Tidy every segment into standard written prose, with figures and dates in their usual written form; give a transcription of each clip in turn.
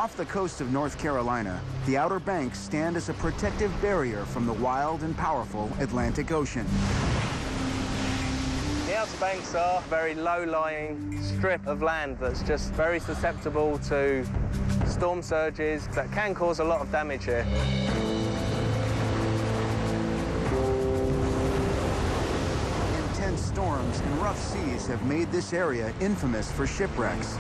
Off the coast of North Carolina, the Outer Banks stand as a protective barrier from the wild and powerful Atlantic Ocean. The Outer Banks are a very low-lying strip of land that's just very susceptible to storm surges that can cause a lot of damage here. Intense storms and rough seas have made this area infamous for shipwrecks.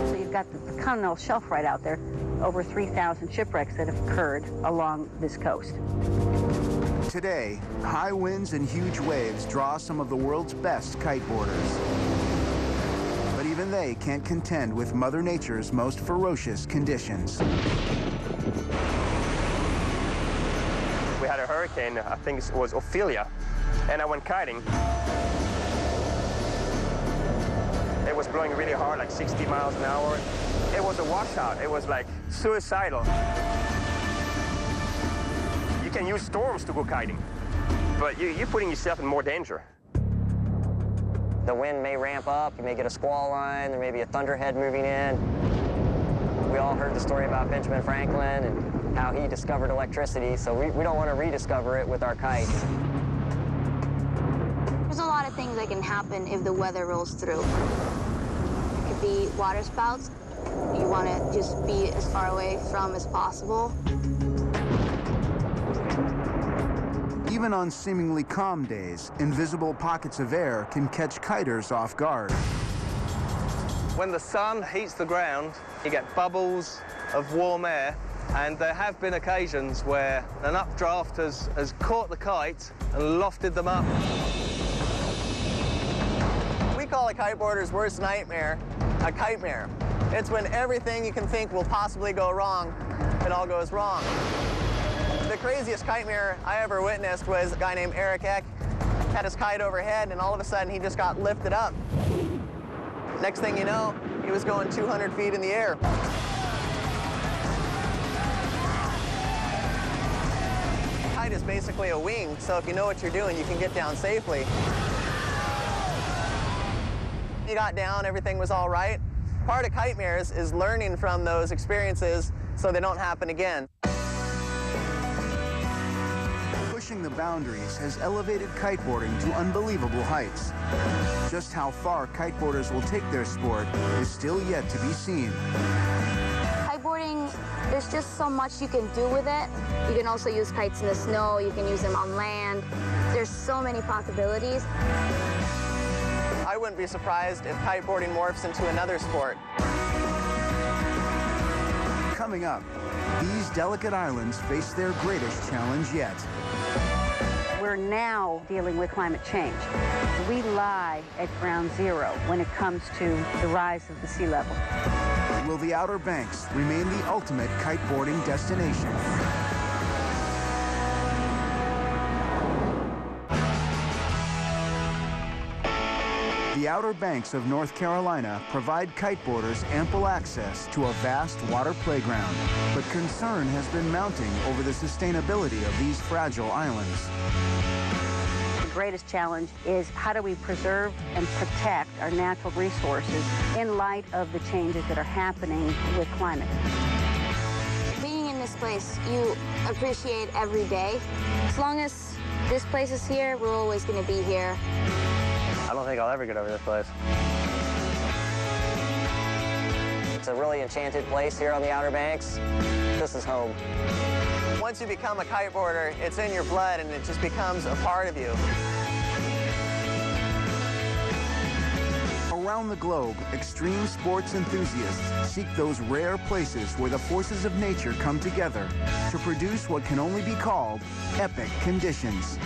So you've got the continental shelf right out there, over 3,000 shipwrecks that have occurred along this coast. Today, high winds and huge waves draw some of the world's best kiteboarders. But even they can't contend with Mother Nature's most ferocious conditions. We had a hurricane, I think it was Ophelia, and I went kiting. It was blowing really hard, like 60 miles an hour. It was a washout. It was like suicidal. You can use storms to go kiting, but you're putting yourself in more danger. The wind may ramp up, you may get a squall line, there may be a thunderhead moving in. We all heard the story about Benjamin Franklin and how he discovered electricity, so we don't want to rediscover it with our kites. There's a lot of things that can happen if the weather rolls through. It could be water spouts. You want to just be as far away from as possible. Even on seemingly calm days, invisible pockets of air can catch kiters off guard. When the sun heats the ground, you get bubbles of warm air, and there have been occasions where an updraft has caught the kite and lofted them up. We call a kiteboarder's worst nightmare a chitemare. It's when everything you can think will possibly go wrong, it all goes wrong. The craziest chitemare I ever witnessed was a guy named Eric Eck. Had his kite overhead, and all of a sudden he just got lifted up. Next thing you know, he was going 200 feet in the air. A kite is basically a wing, so if you know what you're doing, you can get down safely. He got down, everything was all right. Part of chitemares is learning from those experiences so they don't happen again. Pushing the boundaries has elevated kiteboarding to unbelievable heights. Just how far kiteboarders will take their sport is still yet to be seen. Kiteboarding, there's just so much you can do with it. You can also use kites in the snow, you can use them on land. There's so many possibilities. I wouldn't be surprised if kiteboarding morphs into another sport. Coming up, these delicate islands face their greatest challenge yet. We're now dealing with climate change. We lie at ground zero when it comes to the rise of the sea level. Will the Outer Banks remain the ultimate kiteboarding destination? The Outer Banks of North Carolina provide kiteboarders ample access to a vast water playground, but concern has been mounting over the sustainability of these fragile islands. The greatest challenge is how do we preserve and protect our natural resources in light of the changes that are happening with climate. Being in this place, you appreciate every day. As long as this place is here, we're always going to be here. I don't think I'll ever get over this place. It's a really enchanted place here on the Outer Banks. This is home. Once you become a kiteboarder, it's in your blood and it just becomes a part of you. Around the globe, extreme sports enthusiasts seek those rare places where the forces of nature come together to produce what can only be called epic conditions.